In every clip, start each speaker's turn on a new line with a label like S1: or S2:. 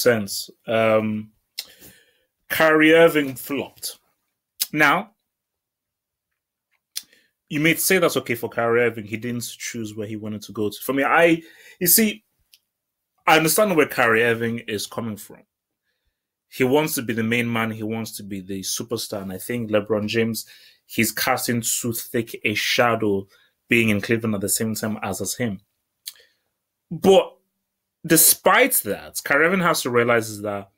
S1: sense. Kyrie Irving flopped. Now, you may say that's okay for Kyrie Irving. He didn't choose where he wanted to go to. For me, you see, I understand where Kyrie Irving is coming from. He wants to be the main man. He wants to be the superstar. And I think LeBron James, he's casting too thick a shadow being in Cleveland at the same time as him. But despite that, Kyrie Irving has to realize that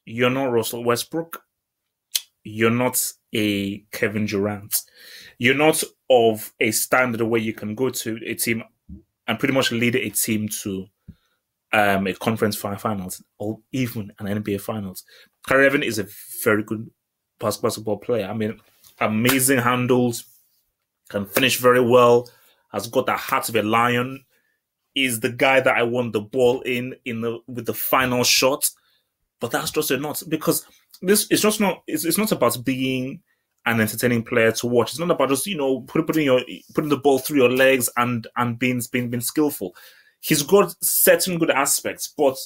S1: you're not Russell Westbrook. You're not a Kevin Durant. You're not of a standard where you can go to a team and pretty much lead a team to a conference finals or even an NBA finals. Kyrie Irving is a very good basketball player. I mean, amazing handles, can finish very well, has got the heart of a lion, is the guy that I want the ball with the final shot. But that's just not, because this is just not. It's not about being an entertaining player to watch. It's not about just putting the ball through your legs and being skillful. He's got certain good aspects, but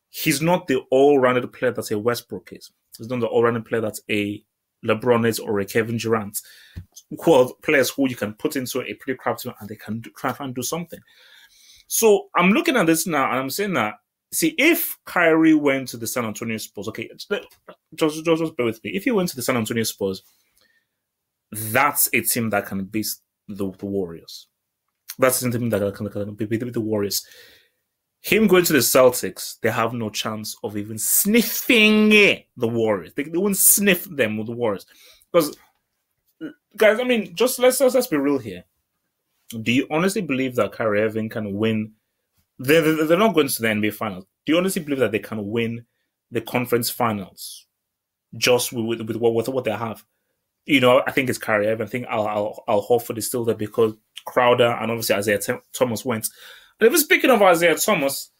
S1: he's not the all-rounded player that a Westbrook is. He's not the all-rounded player that a LeBron is or a Kevin Durant, who are players who you can put into a pretty crap team and they can try and do something. So I'm looking at this now and I'm saying that, see, if Kyrie went to the San Antonio Spurs, okay, just bear with me. If he went to the San Antonio Spurs, that's a team that can beat the Warriors. That's a team that can beat the Warriors. Him going to the Celtics, they have no chance of even sniffing the Warriors. They won't sniff them with the Warriors. Because, guys, I mean, just let's be real here. Do you honestly believe that Kyrie Irving can win? They're not going to the NBA Finals. Do you honestly believe that they can win the conference finals just with what they have? I think it's Kyrie Irving. I think Al Horford is still there because Crowder and obviously Isaiah Thomas went. And even speaking of Isaiah Thomas,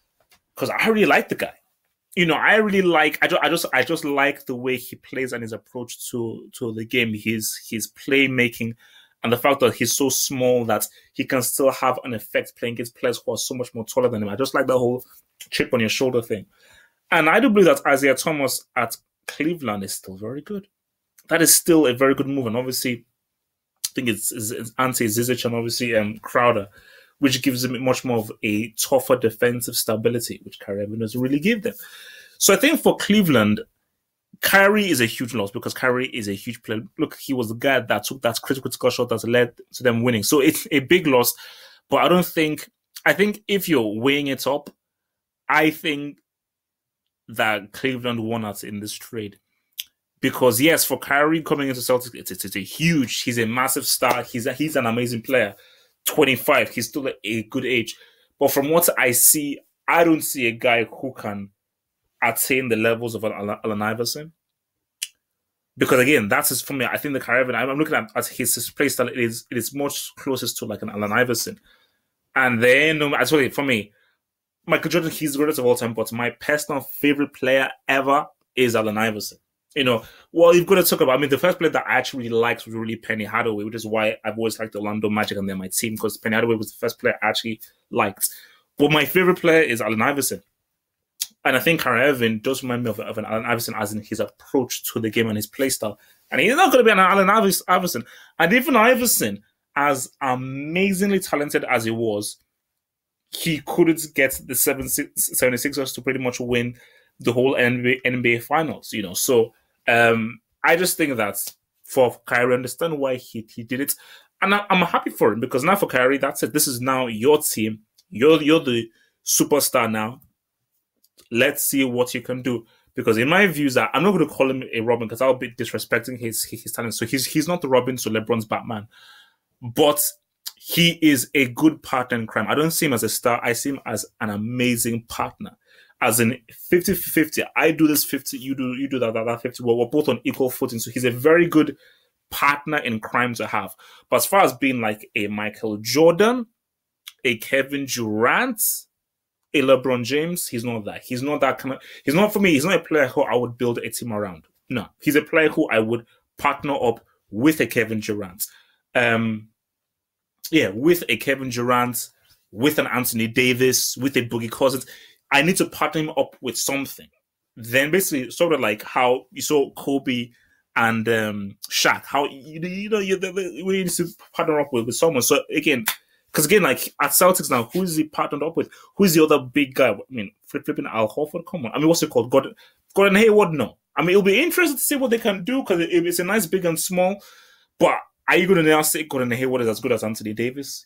S1: because I really like the guy. I really like. I just like the way he plays and his approach to the game. His playmaking. And the fact that he's so small that he can still have an effect playing against players who are so much more taller than him. I just like the whole chip on your shoulder thing. And I do believe that Isaiah Thomas at Cleveland is still very good. That is still a very good move. And obviously, I think it's Ante Zizic and obviously Crowder, which gives him much more of a tougher defensive stability, which Kyrie Irving doesn't really give them. So I think for Cleveland, Kyrie is a huge loss because Kyrie is a huge player. Look, he was the guy that took that critical shot that led to them winning. So it's a big loss. But I think if you're weighing it up, I think that Cleveland won out in this trade. Because yes, for Kyrie coming into Celtics, it's a huge, he's a massive star. He's an amazing player. 25, he's still a good age. But from what I see, I don't see a guy who can attain the levels of Allen Iverson. Because again, that's for me. I think the Kyrie, I'm looking at his play style. It is much closest to like an Allen Iverson. And then, actually, for me, Michael Jordan, he's the greatest of all time. But my personal favorite player ever is Allen Iverson. Well, you've got to talk about. I mean, the first player that I actually really liked was really Penny Hardaway, which is why I've always liked the Orlando Magic and they're my team because Penny Hardaway was the first player I actually liked. But my favorite player is Allen Iverson. And I think Kyrie Irving does remind me of an Allen Iverson as in his approach to the game and his play style. And he's not going to be an Allen Iverson. And even Iverson, as amazingly talented as he was, he couldn't get the 76ers to pretty much win the whole NBA Finals. So I just think that for Kyrie, I understand why he did it. And I'm happy for him because now for Kyrie, that's it. This is now your team. You're the superstar now. Let's see what you can do. Because in my views, I'm not going to call him a Robin because I'll be disrespecting his talent. So he's not the Robin to LeBron's Batman. But he is a good partner in crime. I don't see him as a star. I see him as an amazing partner. As in 50-50. I do this 50, you do that 50. Well, we're both on equal footing. So he's a very good partner in crime to have. But as far as being like a Michael Jordan, a Kevin Durant, a LeBron James, he's not that. He's not that kind of. He's not for me. He's not a player who I would build a team around. No, he's a player who I would partner up with a Kevin Durant. With a Kevin Durant, with an Anthony Davis, with a Boogie Cousins. I need to partner him up with something. then basically sort of like how you saw Kobe and Shaq, how we need to partner up with someone. So again, because again, like at Celtics now, who is he partnered up with? Who is the other big guy? I mean, flipping Al Horford. Come on, I mean, what's it called? Gordon Hayward. No, I mean, it'll be interesting to see what they can do because it's a nice big and small. But are you going to now say Gordon Hayward is as good as Anthony Davis?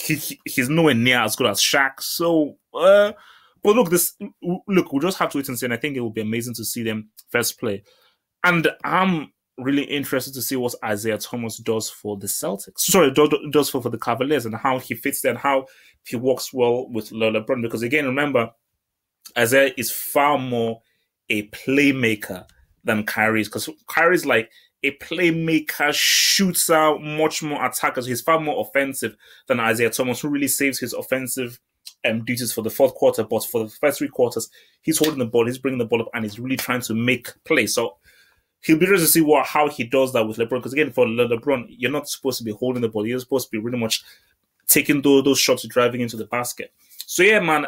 S1: He's nowhere near as good as Shaq. So, but look, we'll just have to wait and see. And I think it will be amazing to see them first play. And I'm really interested to see what Isaiah Thomas does for the Celtics. Sorry, does for the Cavaliers and how he fits there and how he works well with LeBron. Because again, remember, Isaiah is far more a playmaker than Kyrie is. Because Kyrie is like a playmaker, shooter, much more attacker. So he's far more offensive than Isaiah Thomas, who really saves his offensive duties for the fourth quarter. But for the first 3 quarters, he's holding the ball, he's bringing the ball up, and he's really trying to make plays. So he'll be interested to see how he does that with LeBron. Because again, for LeBron, you're not supposed to be holding the ball. You're supposed to be really much taking those shots, driving into the basket. So yeah, man.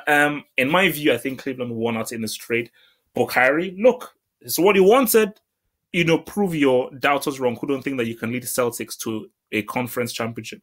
S1: In my view, I think Cleveland won out in this trade. But Kyrie, look, it's what he wanted. Prove your doubters wrong who don't think that you can lead the Celtics to a conference championship.